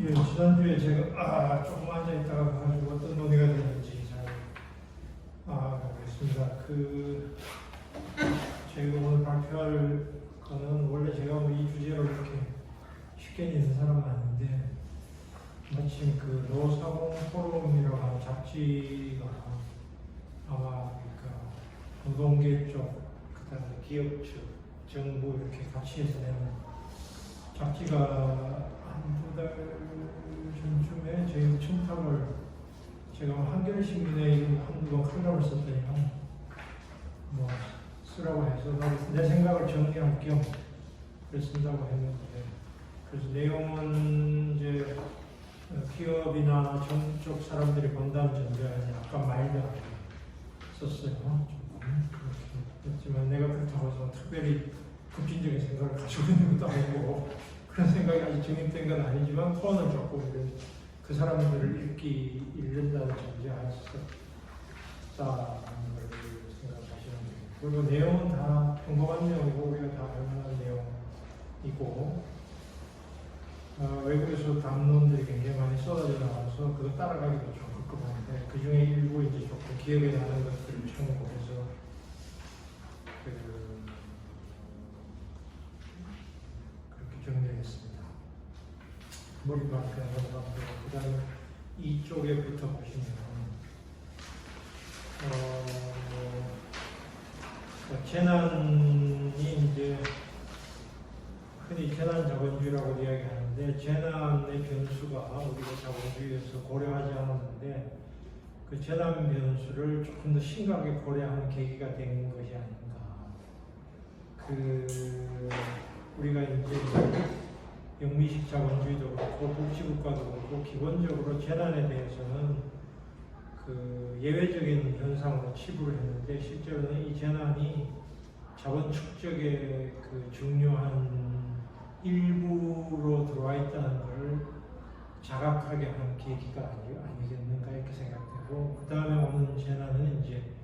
예, 지난주에 제가 조금 앉아있다가 가지고 어떤 논의가 되는지 잘 모르겠습니다. 제가 오늘 발표할 거는 원래 제가 뭐 이 주제로 이렇게 쉽게 내는 사람은 아닌데 마침 그 노사공 포럼이라고 하는 잡지가 아마 그러니까 노동계 쪽, 그다음에 기업 측, 정부 이렇게 같이 해서 내는 잡지가 한 두 달 전쯤에 저희 청탁을 제가 한겨레신문에 이런 한두 번 칼럼을 썼더니만 뭐 쓰라고 해서 내 생각을 정리할 겸 쓴다고 했는데, 그래서 내용은 이제 기업이나 정쪽 사람들이 본다는 전제하에 약간 마일드하게 썼어요. 그렇게 했지만 내가 그렇다고 해서 특별히 급진적인 생각을 가지고 있는 것도 아니고 그런 생각이 아직 정립된 건 아니지만 톤을 조금 그 사람들을 읽는다는 전제하에서 썼다는 걸 생각하시면 돼요. 그리고 내용은 다 평범한 내용이고 우리가 다 알만한 내용이고 외국에서 담론들이 굉장히 많이 쏟아져 나와서 그거 따라가기도 좀 그렇고 그 중에 일부 이제 조금 기억에 나는 것들을 참고해서 그렇게 정리했습니다. 머리가 그냥 넘어가고 그 다음에 이쪽에부터 보시면 재난이 이제 흔히 재난 자본주의라고 이야기하는데 재난의 변수가 우리가 자본주의에서 고려하지 않았는데 그 재난 변수를 조금 더 심각하게 고려하는 계기가 된 것이 아닌가. 우리가 이제 영미식 자본주의도 그렇고 복지국가도 그렇고 기본적으로 재난에 대해서는 예외적인 현상으로 치부를 했는데 실제로는 이 재난이 자본 축적의 중요한 일부로 들어와 있다는 걸 자각하게 한 계기가 아니겠는가 이렇게 생각되고, 그 다음에 오는 재난은 이제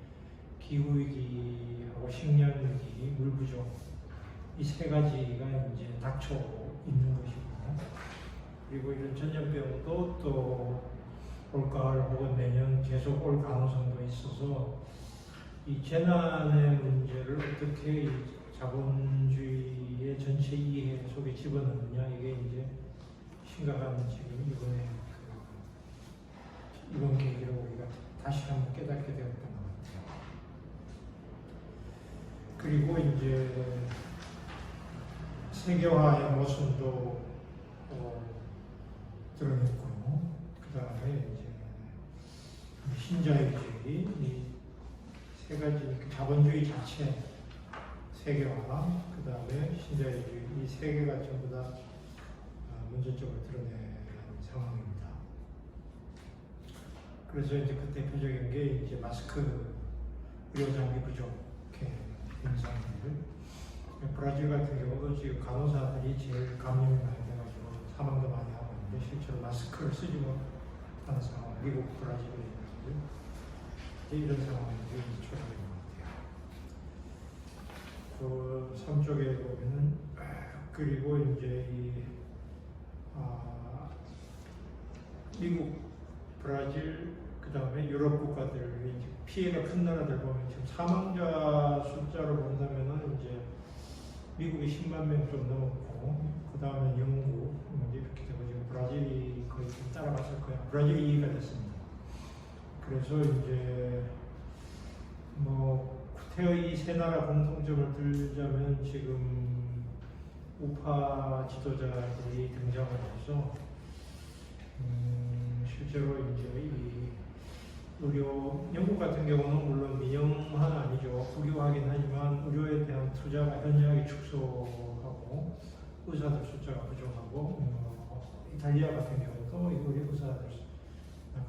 기후위기하고 식량위기, 물부족 이 세 가지가 이제 닥쳐 있는 것이고, 그리고 이런 전염병도 또 올가을 혹은 내년 계속 올 가능성도 있어서 이 재난의 문제를 어떻게 이 자본주의의 전체 이해 속에 집어넣느냐, 이게 이제 심각한 지금 이번 계기로 우리가 다시 한번 깨닫게 되었던 것 같아요. 그리고 이제 세계화의 모순도 드러냈고, 그 다음에 이제 신자유주의 이 세 가지 자본주의 자체 세계화, 그 다음에 신자유주의 이 세 개가 전부 다 문제점을 드러낸 상황입니다. 그래서 이제 그 대표적인 게 이제 마스크 의료장비 부족의 현상들. 브라질 같은 경우도 지금 간호사들이 제일 감염이 많이 돼가지고 사망도 많이 하고 있는데 실제로 마스크를 쓰지 못하는 상황. 미국, 브라질에 이런 상황이 초래된 것 같아요. 서쪽에 보면은 그리고 이제 미국, 브라질, 그 다음에 유럽 국가들 피해가 큰 나라들 보면 지금 사망자 숫자로 본다면은 이제 미국이 10만 명 좀 넘었고, 그 다음에 영국 이렇게 되고 지금 브라질이 거의 좀 따라갔을 거야. 브라질이 2위가 됐습니다. 그래서 이제 구태의 이 세 나라 공통점을 들자면 지금 우파 지도자들이 등장을 해서 실제로 이제 이 영국 같은 경우는 물론 민영화는 아니죠. 국유화하긴 하지만 의료에 대한 투자가 현저하게 축소하고 의사들 숫자가 부족하고, 이탈리아 같은 경우도 의료 의사들,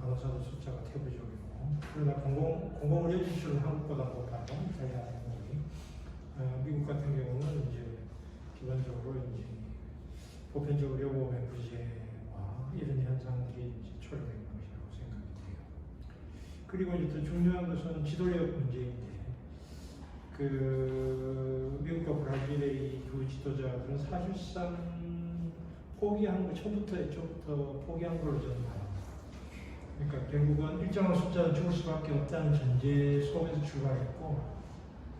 간호사들 숫자가 태부족이고, 그러나 공공의료 지출은 한국보다 높아요. 이탈리아 같은 경우. 미국 같은 경우는 이제 기본적으로 이제 보편적 의료보험의 부재와 이런 현상들이 이제 초래된 것이라고 생각이 돼요. 그리고 이제 더 중요한 것은 지도력 문제인데, 미국과 브라질의 이 두 지도자들은 사실상 포기한 거 처음부터 포기한 걸로 저는 봐요. 그러니까 결국은 일정한 숫자는 죽을 수밖에 없다는 전제 속에서 출발했고,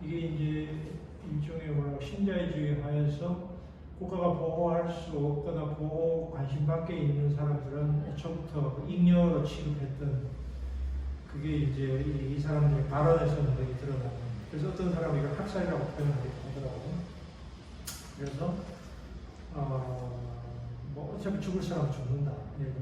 이게 이제 일종의 뭐라고 신자유주의 하에서 국가가 보호할 수 없거나 보호 관심 밖에 있는 사람들은 애초부터 잉여로 취급했던, 그게 이제 이 사람들의 발언에서는 되게 드러나는. 그래서 어떤 사람이 이걸 학살이라고 표현하더라고요. 그래서 뭐 어차피 죽을 사람은 죽는다,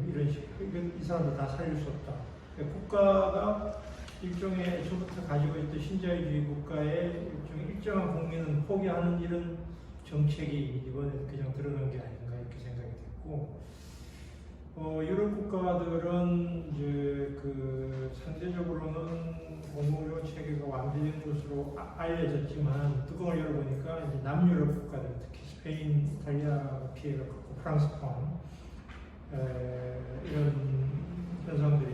이런 식. 이 사람들 다 살릴 수 없다. 그러니까 국가가 일종의 애초부터 가지고 있던 신자유주의 국가의 일종의 일정한 국민은 포기하는 이런 정책이 이번에 그냥 드러난 게 아닌가 이렇게 생각이 됐고, 유럽 국가들은 이제 그 상대적으로는 공공의료 체계가 완비된 것으로 알려졌지만, 뚜껑을 열어보니까 이제 남유럽 국가들, 특히 스페인, 이탈리아 피해가 컸고 프랑스 포함 이런 현상들이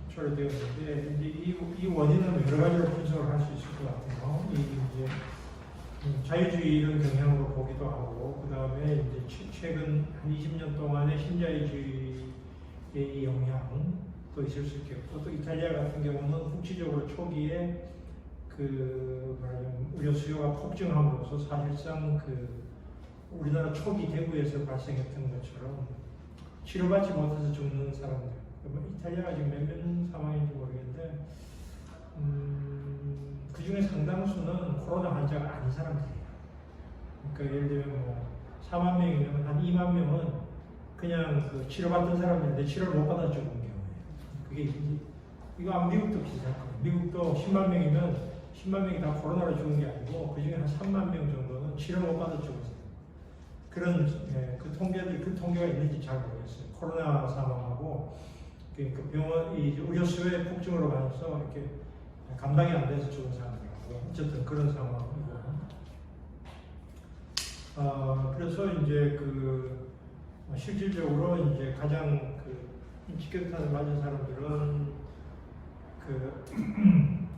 초래되었는데, 이제 이 원인은 여러 가지로 분석을 할 수 있을 것 같아요. 이 이제 자유주의 이런 경향으로 보기도 하고, 그 다음에 이제 최근 한 20년 동안의 신자유주의의 영향도 있을 수 있겠고, 또 이탈리아 같은 경우는 국지적으로 초기에 그 말하자면 의료 수요가 폭증함으로써 사실상 그 우리나라 초기 대구에서 발생했던 것처럼 치료받지 못해서 죽는 사람들, 이탈리아가 지금 몇 상황인지 모르겠는데, 그 중에 상당수는 코로나 환자가 아닌 사람들이에요. 그러니까 예를 들면 뭐 4만 명이면 한 2만 명은 그냥 그 치료받던 사람인데 치료를 못 받아 죽은 경우예요. 그게 이거 미국도 비슷할 거예요. 미국도 10만 명이면 10만 명이 다 코로나로 죽은 게 아니고 그 중에 한 3만 명 정도는 치료를 못 받아 죽었어요. 그런 그 통계가 있는지 잘 모르겠어요. 코로나 사망하고 그 병원 이 의료 수요의 폭증으로 인해서 이렇게 감당이 안 돼서 죽은 사람들하고 어쨌든 그런 상황이고, 그래서 이제 그 실질적으로 이제 가장 그 인치격탄을 맞은 사람들은 그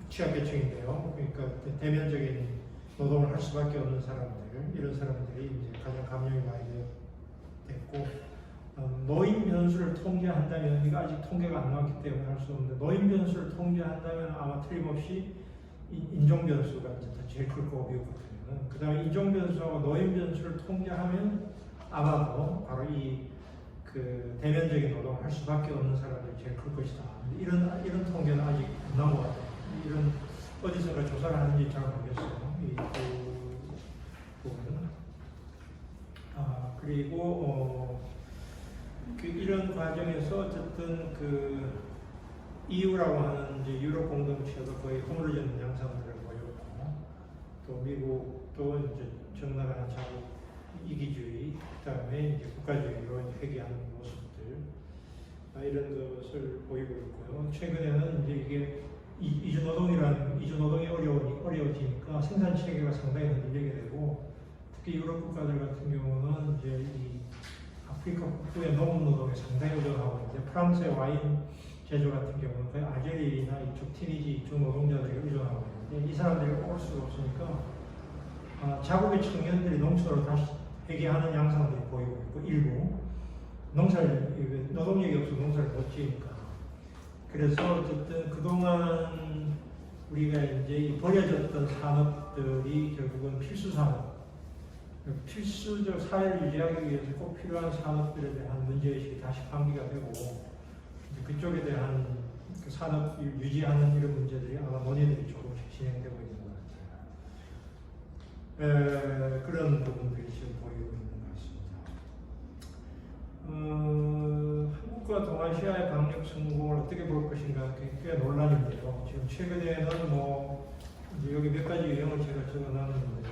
취약계층인데요. 그러니까 대면적인 노동을 할 수밖에 없는 사람들, 이런 사람들이 이제 가장 감염이 많이 됐고, 노인 변수를 통제한다면, 이거 아직 통계가 안 나왔기 때문에 할 수 없는데, 노인 변수를 통제한다면 아마 틀림없이 인종 변수가 이제 제일 클 거고, 미국 같으면. 그 다음에 인종 변수하고 노인 변수를 통제하면 아마도 바로 이 그 대면적인 노동을 할 수밖에 없는 사람들이 제일 클 것이다. 이런 통계는 아직 안 나온 것 같아요. 이런 어디선가 조사를 하는지 잘 모르겠어요. 이 부분은. 그리고 이런 과정에서 어쨌든 그 EU라고 하는 이제 유럽 공동체도 거의 허물어지는 양상들을 보였고, 또 미국도 이제 적나라한 자국 이기주의, 그다음에 이제 국가주의로 회귀하는 모습들, 이런 것을 보이고 있고요. 최근에는 이제 이게 이주 노동이 어려워지니까 생산 체계가 상당히 흔들리게 되고, 특히 유럽 국가들 같은 경우는 이제 이 아프리카 북부의 농업 노동에 상당히 의존하고 있는데, 프랑스의 와인 제조 같은 경우는 거의 알제리나 이쪽 티니지 이쪽 노동자들이 의존하고 있는데, 이 사람들이 올 수가 없으니까 자국의 청년들이 농촌으로 다시 회귀하는 양상들이 보이고 있고, 일부 노동력이 없어서 농사를 못 지으니까. 그래서 어쨌든 그동안 우리가 이제 버려졌던 산업들이 결국은 필수 산업, 필수적 사회를 유지하기 위해서 꼭 필요한 산업들에 대한 문제의식이 다시 환기가 되고, 그쪽에 대한 그 산업 유지하는 이런 문제들이 아마 논의들이 조금씩 진행되고 있는 것 같아요. 그런 부분들이 지금 보이고 있는 것 같습니다. 한국과 동아시아의 방역 성공을 어떻게 볼 것인가 꽤 논란인데요. 지금 최근에는 뭐 이제 여기 몇 가지 유형을 제가 적어놨는데,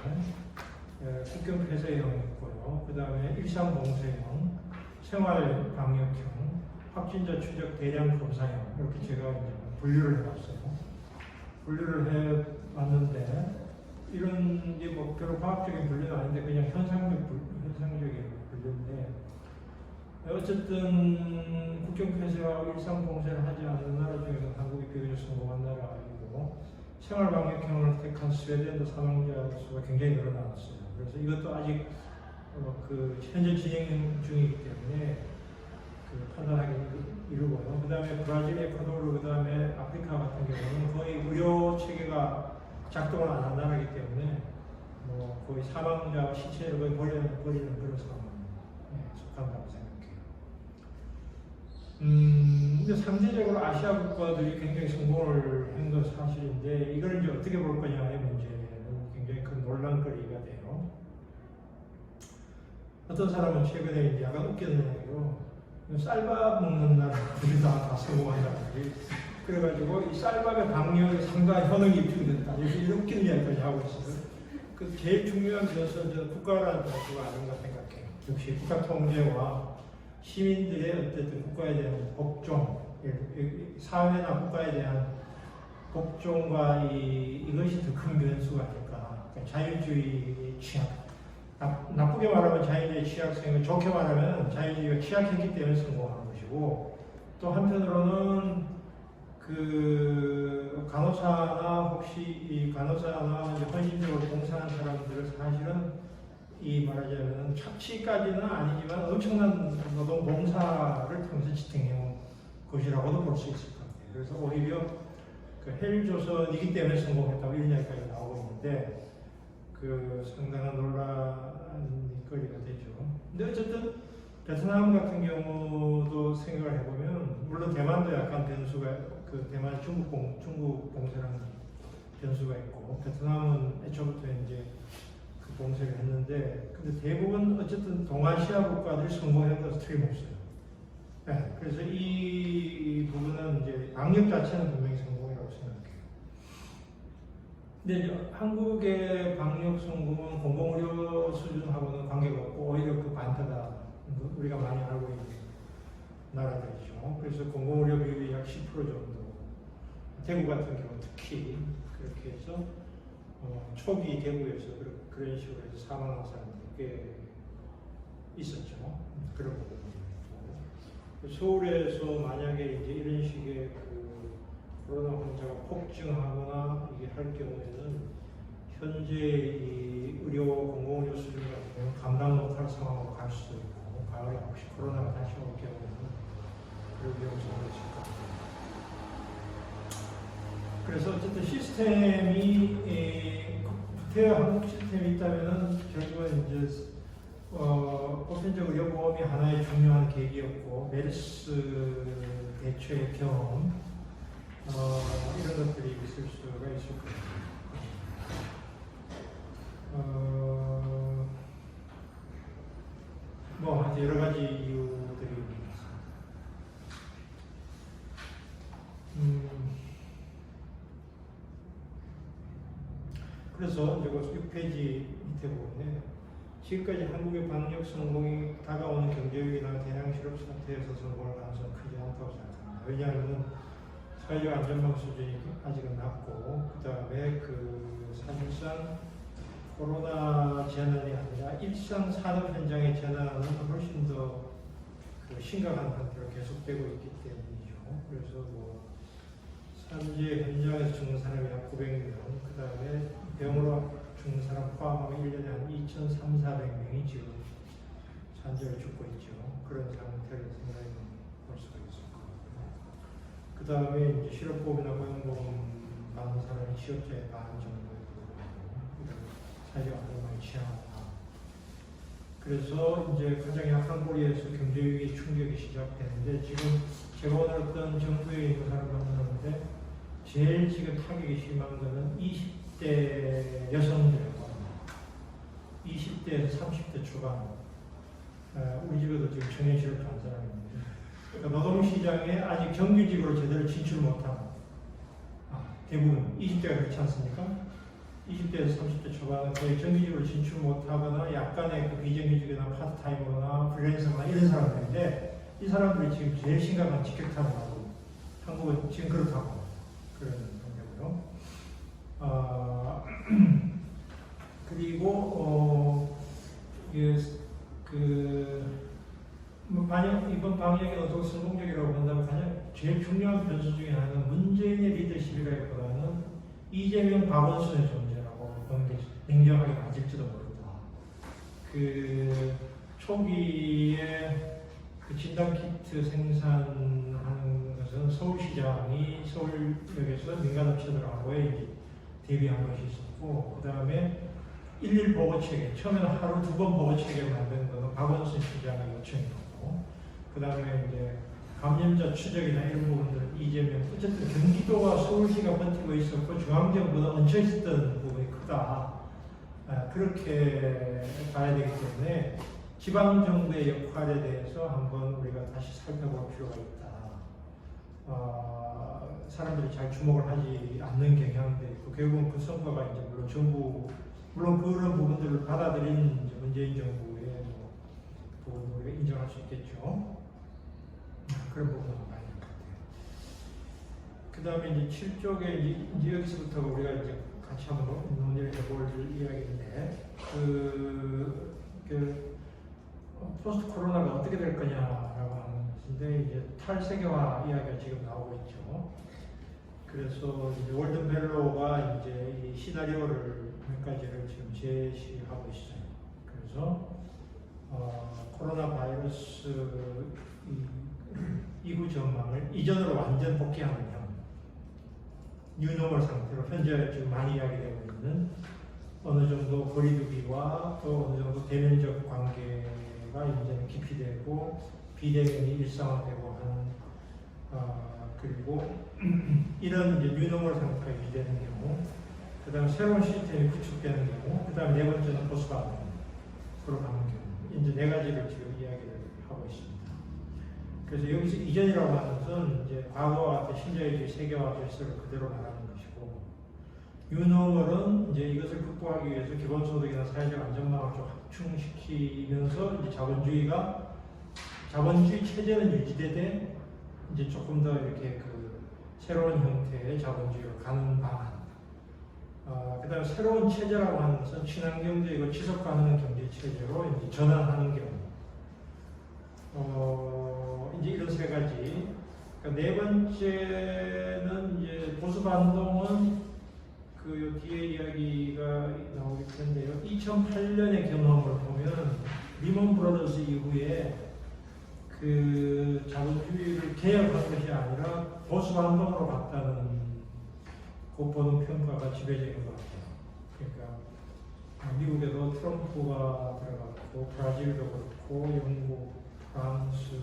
국경 폐쇄형 있고요. 그 다음에 일상봉쇄형, 생활 방역형, 확진자 추적 대량 검사형, 이렇게 제가 이제 분류를 해봤어요. 분류를 해봤는데, 이런 게 뭐 별로 과학적인 분류는 아닌데 그냥 현상적인 분류인데, 어쨌든 국경 폐쇄와 일상 봉쇄를 하지 않는 나라 중에서 한국이 비교적 성공한 나라이고, 생활 방역형을 택한 스웨덴도 사망자 수가 굉장히 늘어났어요. 그래서 이것도 아직 그 현재 진행 중이기 때문에 그 판단하기 이르고요. 그 다음에 브라질, 에콰도르, 그 다음에 아프리카 같은 경우는 거의 의료 체계가 작동을 안 한 나라이기 때문에 뭐 거의 사망자 시체를 거의 버리는 그런 상황에 속한다고 생각해요. 근데 상대적으로 아시아 국가들이 굉장히 성공을 한 건 사실인데 이걸 이제 어떻게 볼 거냐의 문제는 굉장히 큰 논란거리가 돼요. 어떤 사람은 최근에 이제 약간 웃기는 이야기로 쌀밥 먹는 나라들이 다 성공한다는 거지. 그래가지고 이 쌀밥의 방역에 상당한 효능이 입증됐다. 이렇게 웃기는 이야기까지 하고 있어요. 그 제일 중요한 것은 저는 국가라는 단어가 아닌가 생각해요. 역시 국가 통제와 시민들의 어쨌든 국가에 대한 복종, 사회나 국가에 대한 복종과 이것이 더 큰 변수가 아닐까. 그러니까 자유주의 취약. 나쁘게 말하면 자유주의 취약성을, 좋게 말하면 자유주의가 취약했기 때문에 성공한 것이고, 또 한편으로는 그 간호사나 혹시 이 간호사나 이제 헌신적으로 봉사하는 사람들은 사실은 이 말하자면 착취까지는 아니지만 엄청난 노동 봉사를 통해서 지탱해온 것이라고도 볼 수 있을 것 같아요. 그래서 오히려 그 헬조선이기 때문에 성공했다고 이런 이야기까지 나오고 있는데 그 상당한 논란거리가 되죠. 근데 어쨌든 베트남 같은 경우도 생각을 해보면 물론 대만도 약간 변수가 그 대만 중국 봉쇄라는 변수가 있고 베트남은 애초부터 이제 그 봉쇄를 했는데 근데 대부분 어쨌든 동아시아 국가들이 성공한 것은 틀림없어요. 네, 그래서 이 부분은 이제 방역 자체는 분명히 성공이라고 생각해요. 근데 이제 한국의 방역 성공은 공공의료 수준하고는 관계가 없고 오히려 그 반대다. 우리가 많이 알고 있는 나라들이죠. 그래서 공공의료 비율이 약 10% 정도. 대구 같은 경우 특히 그렇게 해서 초기 대구에서 그런 식으로 해서 사망한 사람들이 꽤 있었죠. 그런 부분이. 서울에서 만약에 이제 이런 식의 그 코로나 환자가 폭증하거나 이게 할 경우에는 현재 이 공공의료 수준 같은 경우는 감당 못할 상황으로 갈 수도 있고 가을에 혹시 코로나가 다시 올 경우에는 그런 위험성이 있을 것 같아요. 그래서 어쨌든 시스템이 구태여 한국 시스템이 있다면은 결국은 이제 보편적 의료보험이 하나의 중요한 계기였고 메르스 대처의 경험 이런 것들이 있을 수가 있을 겁니다. 뭐 아주 여러 가지 이유들이 있습니다. 그래서 이제 6페이지 밑에 보면 지금까지 한국의 방역 성공이 다가오는 경제위기나 대량 실업 사태에서 성공할 가능성은 크지 않다고 생각합니다. 왜냐하면 사회적 안전망 수준이 아직은 낮고 그 다음에 그 사실상 코로나 재난이 아니라 일상 산업 현장의 재난은 훨씬 더 그 심각한 상태로 계속되고 있기 때문이죠. 그래서 뭐 산재 현장에서 죽는 사람이 약 900명, 그 다음에 병으로 죽는 사람 포함하면 1년에 한 2,300~400명이 지금 산재로 죽고 있죠. 그런 상태를 생각해 볼 수가 있을 것 같고요. 그 다음에 이제 실업보험이나 고용보험 받는 사람이 취업자의 반 정도에 불과하고, 사회적 안정망이 취약하다. 그래서 이제 가장 약한 고리에서 경제위기 충격이 시작되는데 지금 제가 오늘 어떤 정부의 조사를 만났는데 제일 지금 타격이 심한 것은 20대 여성들이라고 합니다. 20대에서 30대 초반. 우리 집에도 지금 청년 실업자 한 사람이 있는데 그러니까 노동시장에 아직 정규직으로 제대로 진출 못한 대부분 20대가 그렇지 않습니까? 20대에서 30대 초반은 거의 정규직으로 진출 못하거나 약간의 그 비정규직이나 파트타이머나 프리랜서나 이런 사람들인데 이 사람들이 지금 제일 심각한 직격탄을 하고 한국은 지금 그렇다고 그런 상태고요. 그리고 이번 방역이 어떻게 성공적이라고 본다면 가장 제일 중요한 변수 중에 하나는 문재인의 리더십이라기보다는 이재명 박원순의 존재라고 보는 게 냉정하게 맞을지도 모른다. 그 초기에 그 진단키트 생산하는 것은 서울시장이 서울역에서 민간업체들하고의 대비한 것이 있었고, 그 다음에 일일 보고체계, 처음에는 하루 2번 보고체계를 만드는 것은 박원순 시장의 요청이었고, 그 다음에 이제 감염자 추적이나 이런 부분들은 이재명, 어쨌든 경기도와 서울시가 버티고 있었고 중앙정부는 얹혀 있었던 부분이 크다. 그렇게 봐야 되기 때문에 지방정부의 역할에 대해서 한번 우리가 다시 살펴볼 필요가 있다. 사람들이 잘 주목을 하지 않는 경향도 있고, 결국은 그 성과가 이제 물론 그런 부분들을 받아들인 이제 문재인 정부의 부분을 우리가 인정할 수 있겠죠. 그런 부분은 많이 있는 것 같아요. 그 다음에 이제 7쪽에 이제 여기서부터 우리가 이제 같이 한번 논의를 해볼 이야기인데, 포스트 코로나가 어떻게 될 거냐라고 하는 것인데, 이제 탈세계화 이야기가 지금 나오고 있죠. 그래서 이제 월드 벨로가 이제 이 시나리오를 몇 가지를 지금 제시하고 있어요. 그래서 코로나 바이러스 이후 전망을 이전으로 완전 복귀하는 형, 뉴노멀 상태로 현재 지금 많이 이야기되고 있는 어느 정도 거리두기와 또 어느 정도 대면적 관계가 이제는 깊이되고 비대면이 일상화되고 하는 그리고 이런 이제 뉴노멀 상태가 유지되는 경우, 그 다음에 새로운 시스템이 구축되는 경우, 그 다음에 네 번째는 보수반응으로 가는 경우, 이제 네 가지를 지금 이야기를 하고 있습니다. 그래서 여기서 이전이라고 하는 것은 이제 과거와 같은 신자유주의 세계화 질서를 그대로 나가는 것이고, 뉴노멀은 이제 이것을 극복하기 위해서 기본소득이나 사회적 안전망을 좀 확충시키면서 이제 자본주의 체제는 유지되되 이제 조금 더 이렇게 그 새로운 형태의 자본주의로 가는 방안. 그 다음에 새로운 체제라고 하는 것은 친환경적이고 지속 가능한 경제 체제로 이제 전환하는 경우. 이제 이런 세 가지. 그러니까 네 번째는 이제 보수 반동은 그 뒤에 이야기가 나오길 텐데요. 2008년의 경험을 보면 리먼 브러더스 이후에 그 자본주의를 개혁한 것이 아니라 보수 반동으로 갔다는 그 보는 평가가 지배적인 것 같아요. 그러니까 미국에도 트럼프가 들어갔고 브라질도 그렇고 영국, 프랑스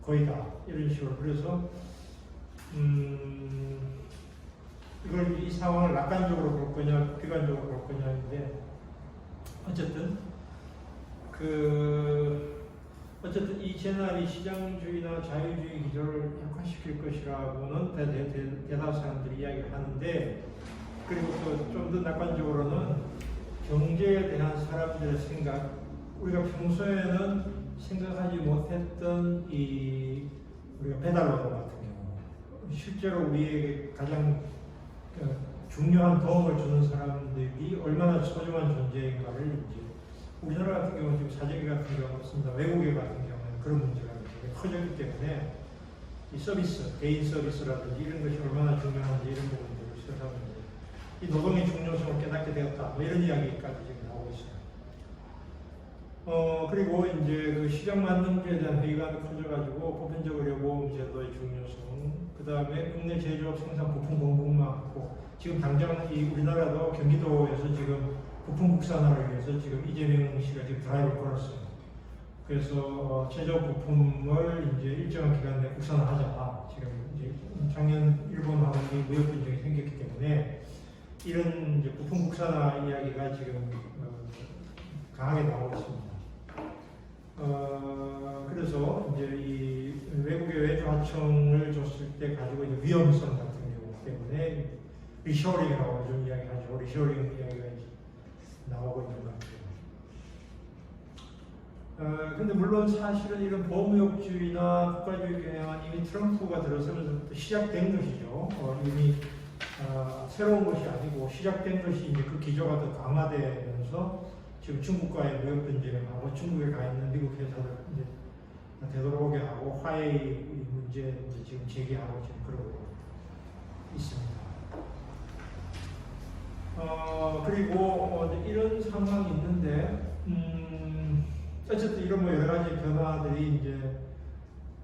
거의 다 이런 식으로. 그래서 이걸 이 상황을 낙관적으로 볼 거냐 비관적으로 볼 거냐인데, 어쨌든 이 채널이 시장주의나 자유주의 기조를 약화시킬 것이라고는 대다수 사람들이 이야기를 하는데, 그리고 또 좀 더 낙관적으로는 경제에 대한 사람들의 생각, 우리가 평소에는 생각하지 못했던 우리가 배달노동 같은 경우, 실제로 우리에게 가장 중요한 도움을 주는 사람들이 얼마나 소중한 존재인가를 이제 우리나라 같은 경우는 지금 사재기 같은 경우는 없습니다. 외국에 같은 경우는 그런 문제가 되게 커졌기 때문에 이 서비스, 개인 서비스라든지 이런 것이 얼마나 중요한지 이런 부분들을 생각하면 이 노동의 중요성을 깨닫게 되었다. 뭐 이런 이야기까지 지금 나오고 있어요. 그리고 이제 그 시장 만능주에 대한 회의감이 커져가지고 보편적 의료보험 제도의 중요성, 그 다음에 국내 제조업 생산 부품 공급망 확보. 지금 당장 우리나라도 경기도에서 지금 부품 국산화를 위해서 지금 이재명 씨가 지금 드라이브를 걸었어요. 그래서 제조 부품을 이제 일정한 기간 내에 국산화하자. 지금 이제 작년 일본 항공기 무역 분쟁이 생겼기 때문에 이런 이제 부품 국산화 이야기가 지금 강하게 나오고 있습니다. 그래서 이제 이 외국의 외주 하청을 줬을 때 가지고 있는 위험성 같은 경우 때문에 리쇼링이라고 좀 이야기하죠. 리쇼링 이야기가 나오고 있는 것 같아요. 근데 물론 사실은 이런 보호무역주의나 국가주의 경향은 이미 트럼프가 들어서면서부터 시작된 것이죠. 이미 새로운 것이 아니고 시작된 것이 이제 그 기조가 더 강화되면서 지금 중국과의 무역 분쟁을 하고 중국에 가 있는 미국 회사들 이제 되돌아오게 하고 화해의 문제 이제 지금 제기하고 지금 그러고 있습니다. 그리고 이런 상황이 있는데 어쨌든 이런 뭐 여러 가지 변화들이 이제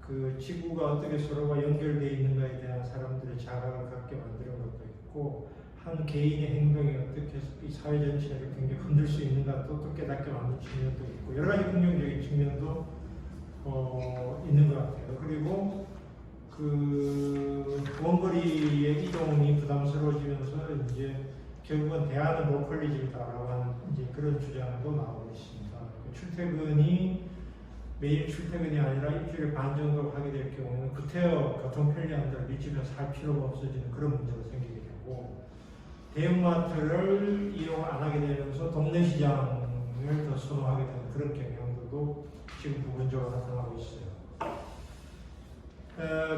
그 지구가 어떻게 서로가 연결되어 있는가에 대한 사람들의 자각을 갖게 만드는 것도 있고, 한 개인의 행동이 어떻게 해서 이 사회 전체를 굉장히 흔들 수 있는가 또 깨닫게 만드는 측면도 있고, 여러 가지 긍정적인 측면도 있는 것 같아요. 그리고 그 원거리의 이동이 부담스러워지면서 이제 결국은 대안은 로컬리즘이다라고 하는 이제 그런 주장도 나오고 있습니다. 출퇴근이 매일 출퇴근이 아니라 일주일에 반 정도 하게 될 경우에는 구태여 교통 편리한 데를 밀집해서 살 필요가 없어지는 그런 문제가 생기게 되고, 대형마트를 이용 안 하게 되면서 동네 시장을 더 선호하게 되는 그런 경향도 지금 부분적으로 나타나고 있어요.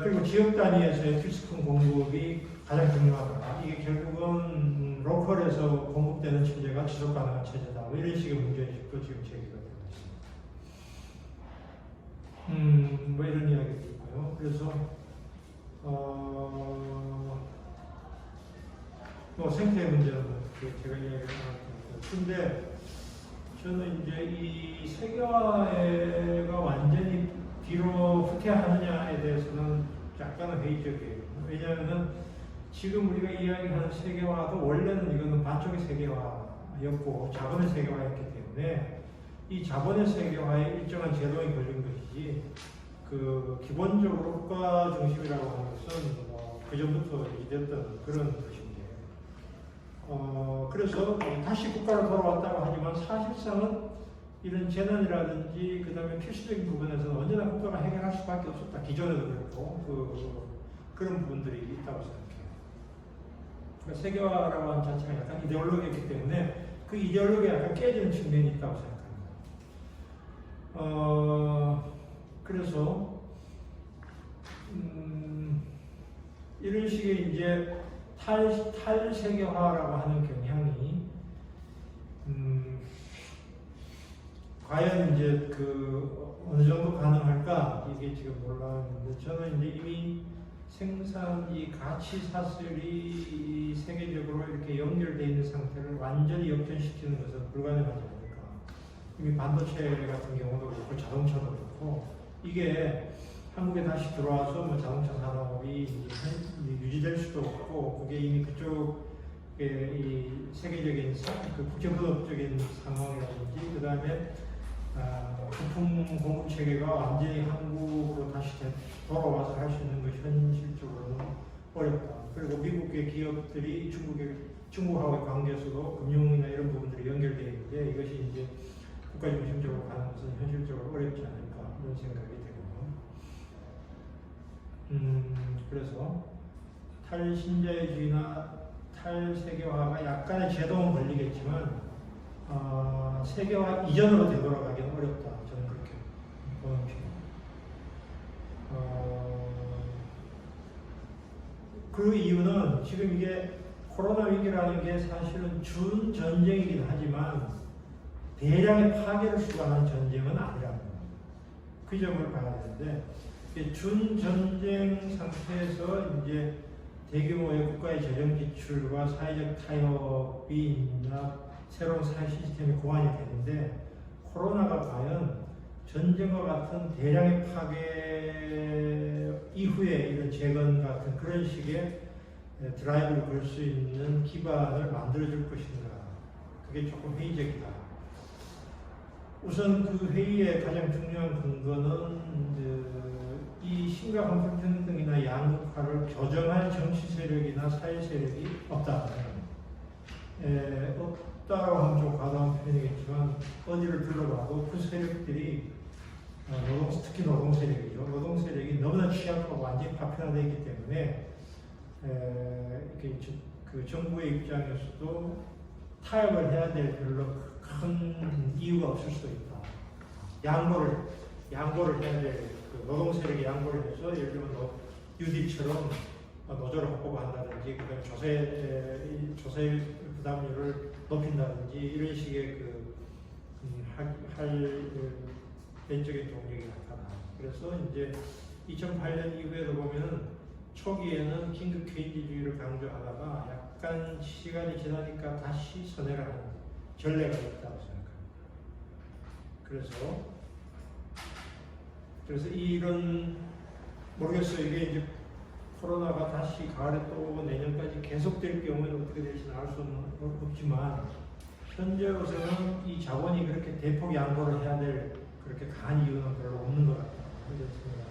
그리고 지역 단위에서의 필수품 공급이 가장 중요하다. 이게 결국은 로컬에서 공급되는 체제가 지속 가능한 체제다. 뭐 이런 식의 문제의식도 지금 제기가 되고 있습니다. 뭐 이런 이야기도 있고요. 그래서 뭐 생태 문제는 제가 이야기를 나눴고, 근데 저는 이제 이 세계화가 완전히 뒤로 후퇴하느냐에 대해서는 약간은 회의적이에요. 왜냐하면 지금 우리가 이야기하는 세계화도 원래는 이거는 반쪽의 세계화였고 자본의 세계화였기 때문에 이 자본의 세계화에 일정한 제동이 걸린 것이지, 그 기본적으로 국가 중심이라고 하는 것은 그 전부터 있었던 그런 것인데, 그래서 다시 국가로 돌아왔다고 하지만 사실상은 이런 재난이라든지 그 다음에 필수적인 부분에서는 언제나 국가가 해결할 수밖에 없었다. 기존에도 그렇고 그런 부분들이 있다고 생각해요. 그러니까 세계화라고 하는 자체가 약간 이데올로기이기 때문에 그 이데올로기가 약간 깨지는 측면이 있다고 생각합니다. 그래서 이런 식의 이제 탈세계화라고 하는 경향이 과연 이제 그 어느 정도 가능할까, 이게 지금 놀라운데, 저는 이제 이미 생산 이 가치 사슬이 세계적으로 이렇게 연결되어 있는 상태를 완전히 역전시키는 것은 불가능하지 않을까. 이미 반도체 같은 경우도 그렇고 자동차도 그렇고, 이게 한국에 다시 들어와서 뭐 자동차 산업이 유지될 수도 없고, 그게 이미 그쪽에 이 세계적인 그 국제분업적인 상황이라든지, 그 다음에 부품 공급 체계가 완전히 한국으로 다시 돌아와서 할 수 있는 것이 현실적으로는 어렵다. 그리고 미국의 기업들이 중국하고의 관계에서도 금융이나 이런 부분들이 연결되어 있는데, 이것이 이제 국가 중심적으로 가는 것은 현실적으로 어렵지 않을까, 이런 생각이 되고요. 그래서 탈신자유주의나 탈세계화가 약간의 제동은 걸리겠지만 세계화 이전으로 되돌아가기는 어렵다. 저는 그렇게 보는 편입니다. 그 이유는 지금 이게 코로나 위기라는 게 사실은 준 전쟁이긴 하지만 대량의 파괴를 수반한 전쟁은 아니라는 겁니다. 그 점을 봐야 되는데, 준 전쟁 상태에서 이제 대규모의 국가의 재정 지출과 사회적 타협이나 새로운 사회 시스템이 고안이 되는데, 코로나가 과연 전쟁과 같은 대량의 파괴 이후에 이런 재건 같은 그런 식의 드라이브를 걸 수 있는 기반을 만들어줄 것인가, 그게 조금 회의적이다. 우선 그 회의의 가장 중요한 근거는 이 심각한 불평등이나 양극화를 교정할 정치 세력이나 사회 세력이 없다. 없다고 하면 좀 과도한 표현이겠지만, 어디를 둘러봐도 그 세력들이 특히 노동 세력이죠. 노동 세력이 너무나 취약하고 완전히 파편화되어 있기 때문에 그 정부의 입장에서도 타협을 해야 될 별로 큰 이유가 없을 수도 있다. 양보를 해야 될, 그 노동 세력이 양보를 해서 예를 들면 UD처럼 노조를 확보한다든지, 그다음에 조세 부담률을 높인다든지, 이런 식의 할 내적인 동력이 나타나. 그래서 이제 2008년 이후에도 보면 초기에는 긴급 케인지주의를 강조하다가 약간 시간이 지나니까 다시 선회를 하는 전례가 있다고 생각합니다. 그래서 이런 모르겠어요. 이게 이제 코로나가 다시 가을에 또 내년까지 계속될 경우에는 어떻게 될지는 알 수는 없지만 현재로서는 이 자본이 그렇게 대폭 양보를 해야 될 그렇게 강한 이유는 별로 없는 것 같다. 이런 생각이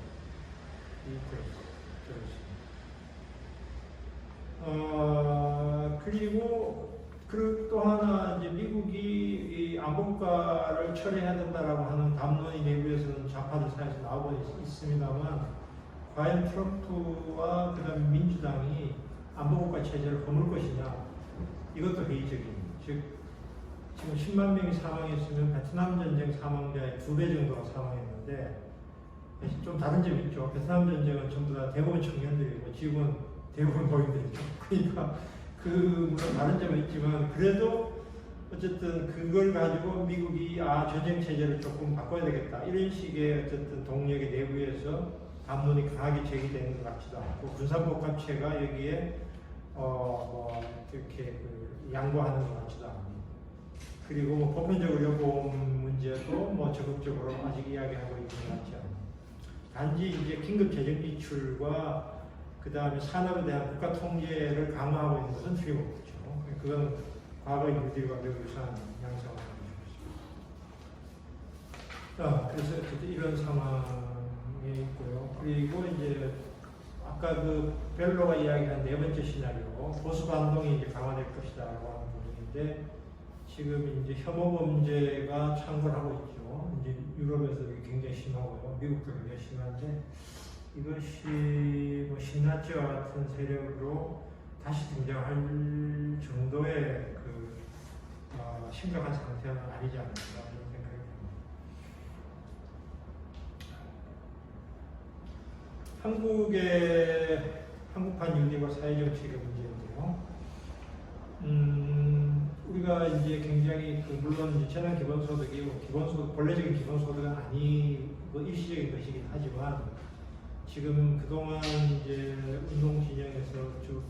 들었습니다. 그리고 또 하나 이제 미국이 이 안보국가를 처리해야 된다라고 하는 담론이 내부에서는 좌파들 사이에서 나오고 있습니다만 과연 트럼프와 그다음에 민주당이 안보국가 체제를 허물 것이냐 이것도 회의적인. 즉 지금 10만 명이 사망했으면 베트남 전쟁 사망자의 2배 정도가 사망했는데 좀 다른 점이 있죠. 베트남 전쟁은 전부 다 대부분 청년들이고 지금은 대부분 노인들이죠. 그러니까 물론 다른 점은 있지만 그래도 어쨌든 그걸 가지고 미국이 전쟁 체제를 조금 바꿔야 되겠다 이런 식의 어쨌든 동력의 내부에서 담론이 강하게 제기되는 것 같지도 않고 군사복합체가 여기에 이렇게 양보하는 것 같지도 않고 그리고 보편적으로 여보험 문제도 적극적으로 아직 이야기하고 있는 것 같지 않고 단지 이제 긴급 재정 지출과 그 다음에 산업에 대한 국가 통제를 강화하고 있는 것은 틀림없죠. 그건 과거의 뉴딜과 매우 유사한 양상을 보여주고 있습니다. 그래서 어쨌든 이런 상황이 있고요. 그리고 이제 아까 벨로가 이야기한 네 번째 시나리오, 보수 반동이 이제 강화될 것이다라고 하는 부분인데 지금 이제 혐오 범죄가 창궐하고 있죠. 이제 유럽에서 굉장히 심하고요. 미국도 굉장히 심한데 이것이 신나치와 같은 세력으로 다시 등장할 정도의 심각한 상태는 아니지 않을까 이런 생각이 듭니다. 한국판 윤리와 사회정책의 문제인데요. 우리가 이제 굉장히 물론 이제 재난 기본소득이 본래적인 기본소득은 아니고 일시적인 것이긴 하지만 지금 그동안 이제 운동 진영에서 쭉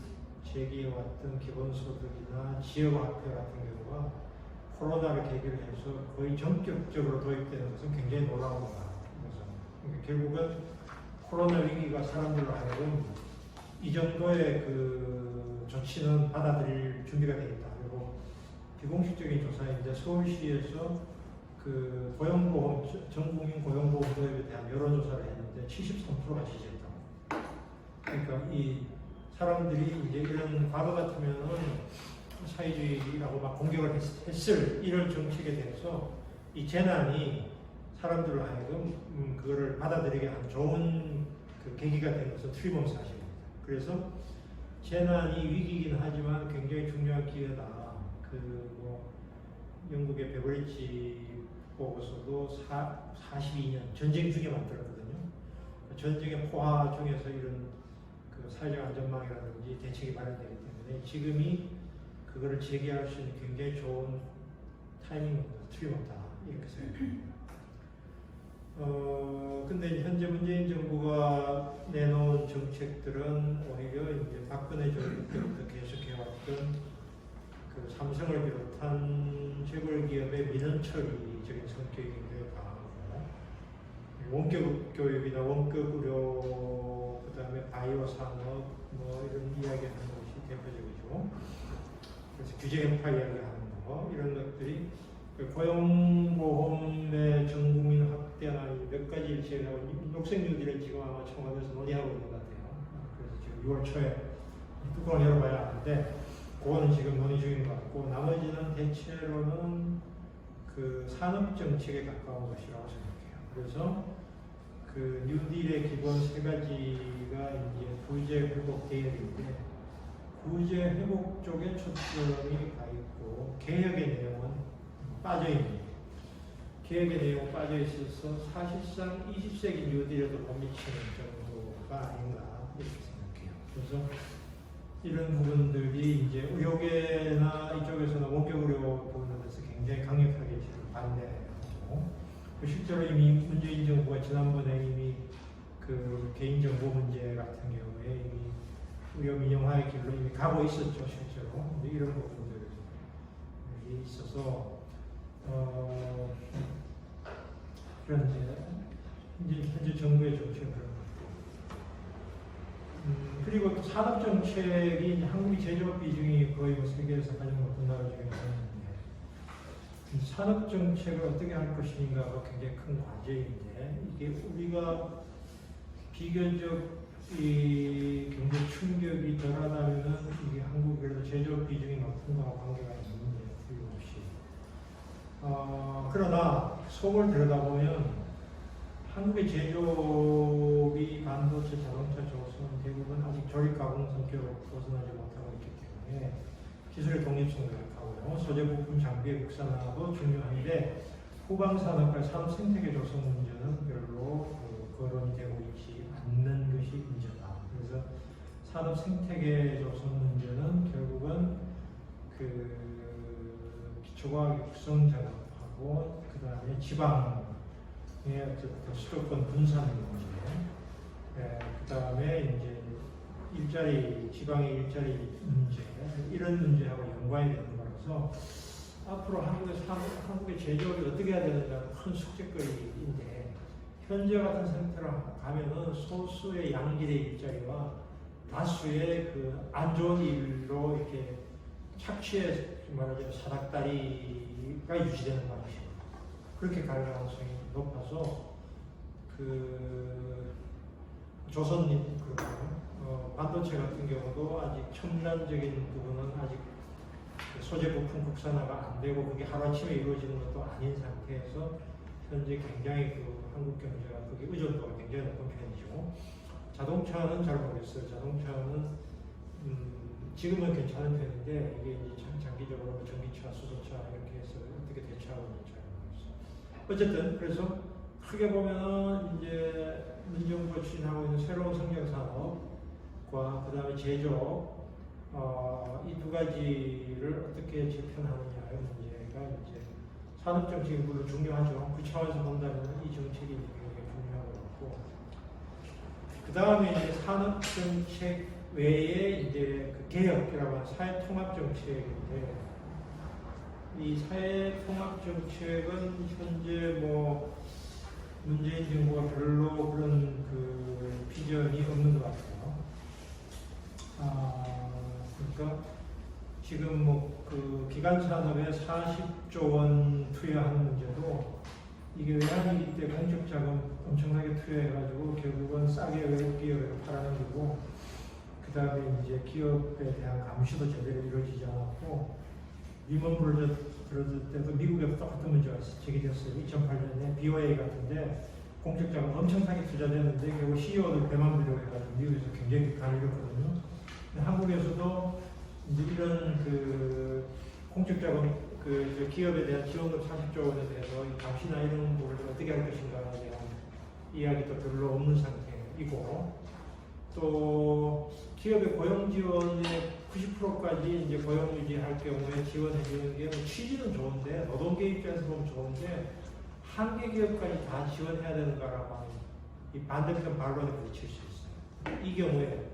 제기해왔던 기본소득이나 지역화폐 같은 경우가 코로나를 계기로 해서 거의 전격적으로 도입되는 것은 굉장히 놀라운 거다. 그래서 결국은 코로나 위기가 사람들로 하여금 이 정도의 조치는 받아들일 준비가 되어 있다. 그리고 비공식적인 조사인데 서울시에서 고용보험, 전국민 고용보험 도입에 대한 여론조사를 했는데 73%가 지지했다고. 그러니까 이 사람들이 이제 이런 과거 같으면은 사회주의라고 막 공격을 했을 이런 정책에 대해서 이 재난이 사람들로 하여금 그거를 받아들이게 한 좋은 계기가 된 것은 틀림없는 사실입니다. 그래서 재난이 위기이긴 하지만 굉장히 중요한 기회다. 영국의 베버리지 보고서도 42년 전쟁 중에 만들었거든요. 전쟁의 포화 중에서 이런 사회적 안전망이라든지 대책이 마련되기 때문에 지금이 그거를 재개할 수 있는 굉장히 좋은 타이밍입니다. 틀림없다. 이렇게 생각합니다. 근데 현재 문재인 정부가 내놓은 정책들은 오히려 이제 박근혜 정부 때부터 계속해왔던 삼성을 비롯한 재벌 기업의 민원 처리적인 성격이 굉장히 강하고 원격 교육이나 원격 의료, 그다음에 바이오 산업 이런 이야기하는 것이 대표적이죠. 그래서 규제 현파 이야기하는 거 이런 것들이 고용보험의 전국민 확대나 몇 가지 일체라고 녹색 뉴딜을 지금 아마 청와대에서 논의하고 있는 것 같아요. 그래서 지금 6월 초에 뚜껑을 열어봐야 하는데 그거는 지금 논의 중인 것 같고 나머지는 대체로는 산업 정책에 가까운 것이라고 생각해요. 그래서 뉴딜의 기본 세 가지가 이제 구제 회복 계획인데 구제 회복 쪽에 초점이 가 있고 개혁의 내용은 빠져있는 계획의 내용 빠져 있어서 사실상 20세기 뉴딜에도 못 미치는 정도가 아닌가 이렇게 생각해요. 그래서 이런 부분들이 이제 의료계나 이쪽에서는 원격 의료 부분에서 굉장히 강력하게 지금 반대하고 실제로 이미 문재인 정부가 지난번에 이미 개인정보 문제 같은 경우에 이미 의료 민영화의 길로 이미 가고 있었죠. 실제로 이런 부분들이 있어서 그런 이제 현재 정부의 정책을 그런 것들. 그리고 또 산업 정책이 한국이 제조업 비중이 거의 뭐 세계에서 가장 높은 나라 중에 하나인데 산업 정책을 어떻게 할 것인가가 굉장히 큰 과제인데 이게 우리가 비교적 이 경제 충격이 덜하다면 이게 한국이 그래도 제조업 비중이 높은 거와 관계가 있는데 틀림없이. 그러나 속을 들여다보면 한국의 제조업이 반도체, 자동차, 조선 대부분 아직 조립 가공 성격을 벗어나지 못하고 있기 때문에 기술의 독립성도 약하고요. 소재 부품 장비의 국산화도 중요한데 후방 산업과 산업 생태계 조성 문제는 별로 거론이 되고 있지 않는 것이 문제다. 그래서 산업 생태계 조성 문제는 결국은 그 기초과학 육성 작업하고 그 다음에 지방의 어쨌든 수도권 분산 문제, 그 다음에 이제 일자리 지방의 일자리 문제 이런 문제하고 연관이 되는 거라서 앞으로 한국의 제조업이 어떻게 해야 되느냐는 큰 숙제거리인데 현재 같은 상태로 가면은 소수의 양질의 일자리와 다수의 그 안 좋은 일로 이렇게 착취해 말하자면 사닥다리가 유지되는 방식 그렇게 갈 가능성이 높아서 그 조선님 반도체 같은 경우도 아직 첨단적인 부분은 아직 소재 부품 국산화가 안 되고 그게 하루아침에 이루어지는 것도 아닌 상태에서 현재 굉장히 그 한국 경제가 그게 의존도가 굉장히 높은 편이죠. 자동차는 잘 모르겠어요. 자동차는 지금은 괜찮은 편인데 이게 이제 장기적으로 전기차, 수소차 이렇게 해서 어떻게 대처하고 있는지 잘 모르겠어요. 어쨌든 그래서 크게 보면은 이제 민정부가 추진하고 있는 새로운 성장 산업과 그 다음에 제조업 이 두 가지를 어떻게 재편하느냐의 문제가 이제 산업 정책이 물론 중요하죠. 그 차원에서 본다면 이 정책이 굉장히 중요한 것 같고 그 다음에 이제 산업 정책 외에 이제 그 개혁이라고 하는 사회 통합 정책인데 이 사회 통합 정책은 현재 뭐 문재인 정부가 별로 그런 그 비전이 없는 것 같아요. 그러니까 지금 뭐 그 기간 산업에 40조 원 투여하는 문제도 이게 외환위기 때 공적 자금 엄청나게 투여해가지고 결국은 싸게 외국 기업에 팔아넘기고 그 다음에 이제 기업에 대한 감시도 제대로 이루어지지 않았고 리먼 브러드 때도 미국에도 똑같은 문제가 제기됐어요. 2008년에 BOA 같은데 공적 자금 엄청 싸게 투자됐는데 결국 CEO들 배만 들려고 해가지고 미국에서 굉장히 가늘었거든요. 한국에서도 이제 이런 그 공적 자금 그 기업에 대한 지원금 40조 원에 대해서 감시나 이런 부분을 어떻게 할 것인가에 대한 이야기도 별로 없는 상태이고 또 기업의 고용 지원의 90%까지 이제 고용 유지할 경우에 지원해 주는 게 취지는 좋은데 노동계 입장에서 보면 좋은데 한 개 기업까지 다 지원해야 되는가라고 하는 이 반대편 반론에 부딪힐 수 있어요. 이 경우에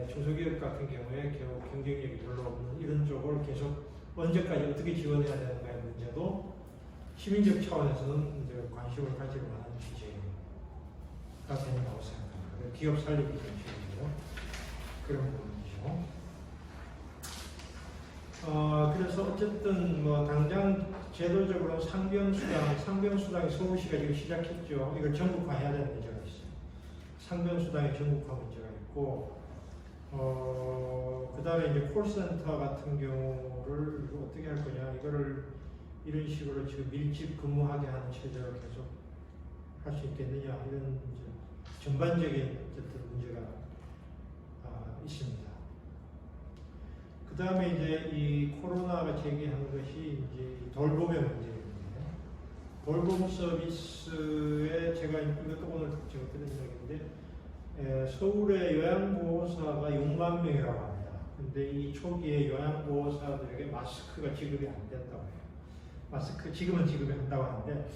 중소기업 같은 경우에 결국 경쟁력이 별로 없는 이런 쪽을 계속 언제까지 어떻게 지원해야 되는가의 문제도 시민적 차원에서는 이제 관심을 가질 만한 주제가 된다고 생각합니다. 기업 살리기 정책이죠. 그런 부분이죠. 그래서 어쨌든 뭐 당장 제도적으로 상병수당이 서울시가 지금 시작했죠. 이걸 전국화해야 되는 문제가 있어요. 상병수당의 전국화 문제가 있고 그 다음에 이제 콜센터 같은 경우를 어떻게 할 거냐, 이거를 이런 식으로 지금 밀집 근무하게 하는 체제로 계속 할 수 있겠느냐, 이런 이제 전반적인 어쨌든 문제가 있습니다. 그 다음에 이제 이 코로나가 제기한 것이 이제 돌봄의 문제인데, 돌봄 서비스에 제가 이것도 오늘 제가 들은 이야기인데, 서울의 요양보호사가 6만 명이라고 합니다. 근데 이 초기에 요양보호사들에게 마스크가 지급이 안 된다고 해요. 마스크 지금은 지급이 한다고 하는데,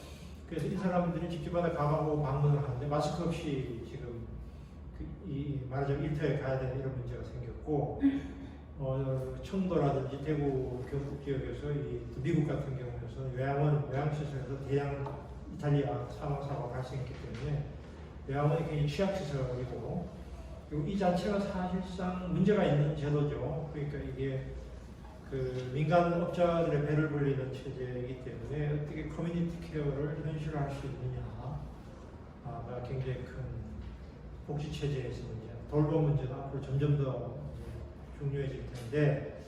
그래서 이 사람들이 집집마다 가보고 방문을 하는데 마스크 없이 지금 말하자면 일터에 가야 되는 이런 문제가 생겼고, 청도라든지 대구 경북 지역에서 미국 같은 경우에서 요양시설에서 대량 이탈리아 사망사고가 발생했기 때문에 요양원이 굉장히 취약시설이고, 그리고 이 자체가 사실상 문제가 있는 제도죠. 그러니까 이게 그 민간 업자들의 배를 불리는 체제이기 때문에 어떻게 커뮤니티 케어를 현실화할 수 있느냐가 굉장히 큰 복지 체제에서 문제, 돌봄 문제가 앞으로 점점 더 중요해질 텐데,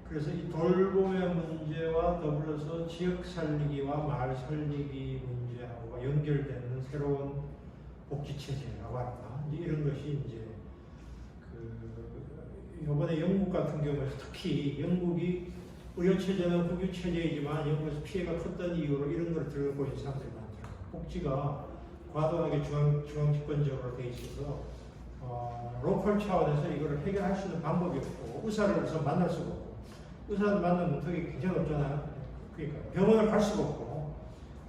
그래서 이 돌봄의 문제와 더불어서 지역 살리기와 마을 살리기 문제하고 연결되는 새로운 복지 체제라고 할까, 이제 이런 것이 이제 이번에 영국 같은 경우에서 특히 영국이 의료체제는 국유체제이지만 영국에서 피해가 컸던 이유로 이런 걸 들고 있는 사람들이 많더라고요. 복지가 과도하게 중앙집권적으로 돼 있어서 로컬 차원에서 이거를 해결할 수 있는 방법이 없고, 의사를 우선 만날 수가 없고, 의사를 만나는 턱이 굉장히 없잖아요. 그러니까 병원을 갈 수가 없고,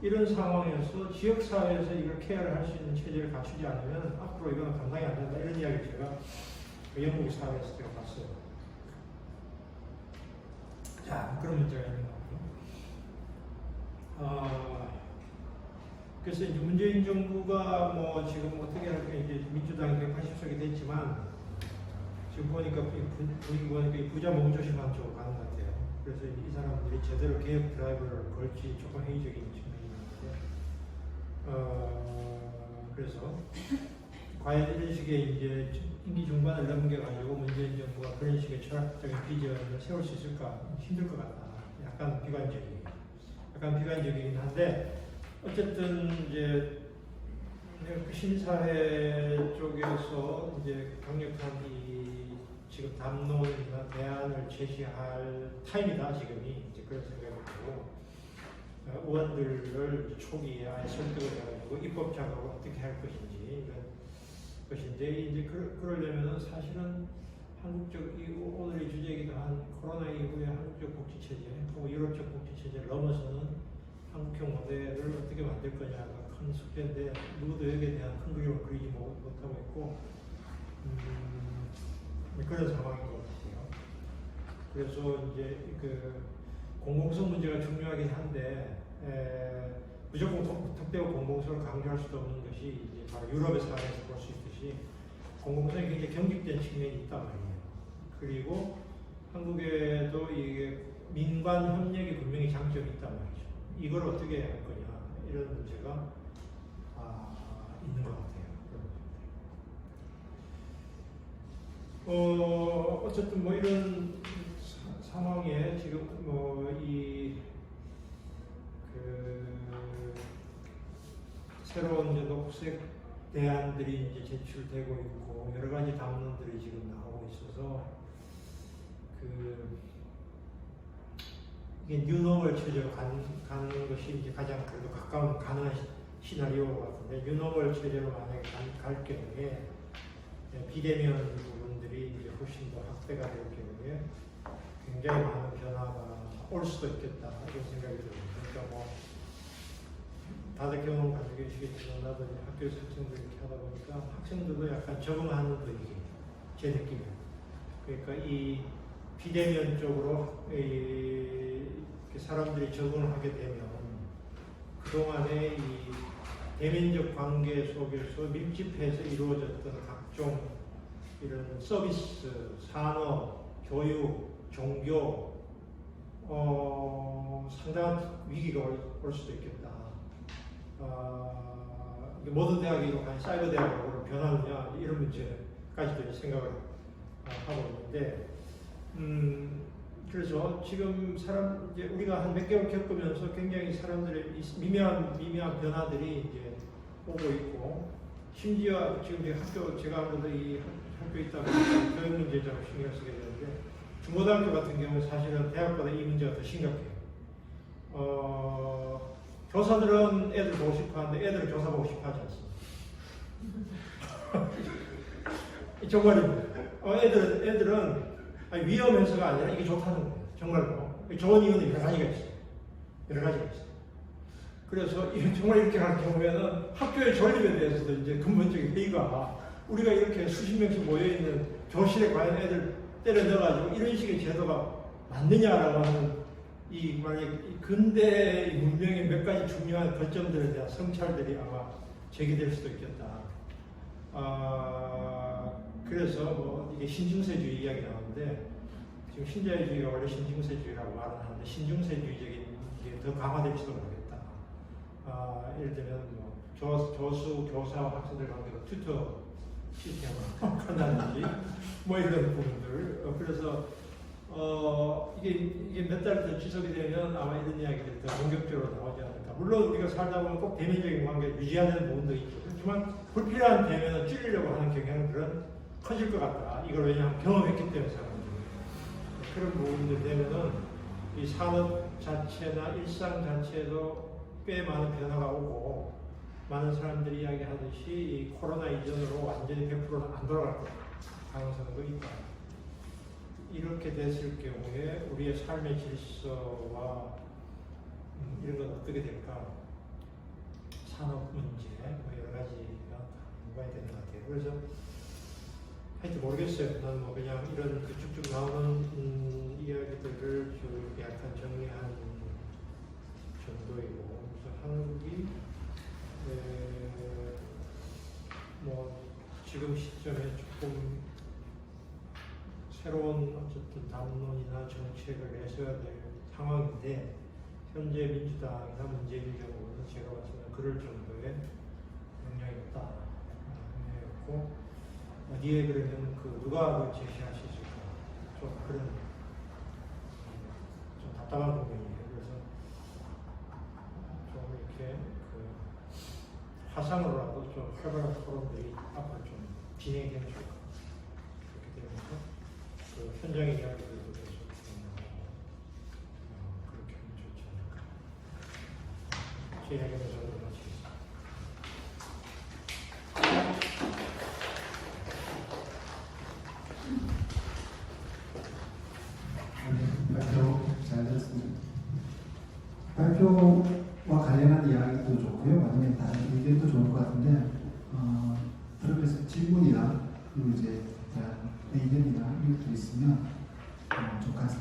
이런 상황에서 지역사회에서 이걸 케어를 할 수 있는 체제를 갖추지 않으면 앞으로 이거는 감당이 안 된다, 이런 이야기를 제가 영국 사회에서 제가 봤어요. 자, 그런 문제가 있는 거고요. 그래서 이제 문재인 정부가 뭐 지금 어떻게 할까, 이제 민주당이 180석이 됐지만 지금 보니까 분위기 보니까 부자 몸조심한 쪽으로 가는 것 같아요. 그래서 이 사람들이 제대로 개혁 드라이브를 걸지 조금 회의적인 측면이 있는데, 그래서 과연 이런 식의 이제 임기 중반을 넘겨가지고 문재인 정부가 그런 식의 철학적인 비전을 세울 수 있을까, 힘들 것 같다. 약간 비관적이긴 한데, 어쨌든 이제 시민사회 쪽에서 이제 강력한 이 지금 담론이나 대안을 제시할 타임이다, 지금이. 이제 그런 생각이 들고, 의원들을 초기에 아예 설득을 해가지고 입법 작업을 어떻게 할 것인지, 것인데, 이제 그러려면은 사실은 한국적, 오늘의 주제이기도 한 코로나 이후의 한국적 복지체제, 혹은 유럽적 복지체제를 넘어서는 한국형 모델을 어떻게 만들 거냐가 큰 숙제인데, 누구도 여기에 대한 큰 그림을 그리지 못하고 있고, 그런 상황인 것 같아요. 그래서 이제 그 공공성 문제가 중요하긴 한데, 무조건 특대고 공공성을 강조할 수도 없는 것이 이제 바로 유럽의 사례에서 볼 수 있듯이 공공성이 굉장히 경직된 측면이 있단 말이에요. 그리고 한국에도 이게 민관 협력이 분명히 장점이 있단 말이죠. 이걸 어떻게 할 거냐, 이런 문제가 있는 것 같아요. 어쨌든 뭐 이런 상황에 지금 새로운 이제 녹색 대안들이 이제 제출되고 있고, 여러 가지 담론들이 지금 나오고 있어서 이게 뉴노멀 체제로 가는 것이 이제 가장 그래도 가까운 가능한 시나리오 같은데, 뉴노멀 체제로 만약에 갈 경우에 비대면 부분들이 이제 훨씬 더 확대가 될 경우에 굉장히 많은 변화가 올 수도 있겠다, 이런 생각이 듭니다. 그러니까 뭐 다들 경험 가지고 계시겠지만, 나도 이제 학교에서 학생들 이렇게 하다 보니까 학생들도 약간 적응하는 분위기, 제 느낌이에요. 그러니까 이 비대면 쪽으로 사람들이 적응을 하게 되면 그동안의 이 대면적 관계 속에서 밀집해서 이루어졌던 각종 이런 서비스, 산업, 교육, 종교, 상당한 위기가 올 수도 있겠다. 모든 대학이 이렇게 사이버 대학으로 변하느냐, 이런 문제까지도 생각을 하고 있는데, 그래서 지금 이제 우리가 한 몇 개월 겪으면서 굉장히 사람들의 미묘한 변화들이 이제 오고 있고, 심지어 지금 제가 아무래도 이 학교에 있다 보니까 교육 문제자로 신경 쓰게 되는데, 중고등학교 같은 경우는 사실은 대학보다 이 문제가 더 심각해요. 교사들은 애들 보고 싶어 하는데 애들은 교사 보고 싶어 하지 않습니다. 정말입니다. 애들은 위험해서가 아니라 이게 좋다는 거예요. 정말로. 좋은 이유는 여러 가지가 있어요. 그래서 정말 이렇게 할 경우에는 학교의 존립에 대해서도 이제 근본적인 회의가, 우리가 이렇게 수십 명씩 모여있는 교실에 과연 애들 때려 넣어가지고 이런 식의 제도가 맞느냐라고 하는 이 만약 이 근대 문명의 몇 가지 중요한 거점들에 대한 성찰들이 아마 제기될 수도 있겠다. 그래서 뭐 이게 신중세주의 이야기 나오는데 지금 신자유주의가 원래 신중세주의라고 말은 하는데 신중세주의적인 게 더 강화될지도 모르겠다. 예를 들면 뭐 교수, 교사와 학생들 관계로 튜터 시스템을 한다든지 뭐 이런 부분들. 그래서 이게 몇 달 더 지속이 되면 아마 이런 이야기들이 더 본격적으로 나오지 않을까. 물론 우리가 살다 보면 꼭 대면적인 관계를 유지해야 되는 부분도 있죠. 그렇지만 불필요한 대면을 줄이려고 하는 경향들은 커질 것 같다. 이걸 왜냐하면 경험했기 때문에 사람들이. 그런 부분들 되면은 이 산업 자체나 일상 자체에도 꽤 많은 변화가 오고 많은 사람들이 이야기하듯이 이 코로나 이전으로 완전히 100%는 안 돌아갈 가능성도 있다. 이렇게 됐을 경우에 우리의 삶의 질서와 이런 건 어떻게 될까? 산업 문제, 뭐 여러 가지가 연관이 되는 것 같아요. 그래서 하여튼 모르겠어요. 나는 뭐 그냥 이런 그 쭉쭉 나오는 이야기들을 좀 약간 정리한 정도이고, 그래서 한국이 뭐 지금 시점에 조금 새로운 어쨌든 담론이나 정책을 내세워야 될 상황인데 현재 민주당이나 문재인 정부는 제가 봤을 때는 그럴 정도의 영향이 없다. 영향이 없고 어디에 그러면 누가 제시할 수 있을까? 좀 그런 좀 답답한 부분이에요. 그래서 좀 이렇게 화상으로라도 좀 활발한 토론들이 앞으로 좀 진행이 되면 좋을 것 같아요. 그렇게 되면서 현장의 이야기들도 계속 그렇게 하면 좋지 않을까. 제 이야기는 저도 마치겠습니다. 발표 잘 들었습니다. 발표와 관련한 이야기도 좋고요. 아니면 다른 의견도 좋을 것 같은데, 들어가서 질문이나 그리고 이제 의견이나 이런 것도 있으면 좀 같이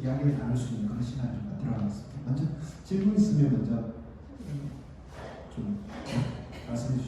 이야기를 나눌 수 있는 그런 시간을 좀 갖도록 하겠습니다. 먼저 질문 있으면 먼저 좀 말씀해 주세요.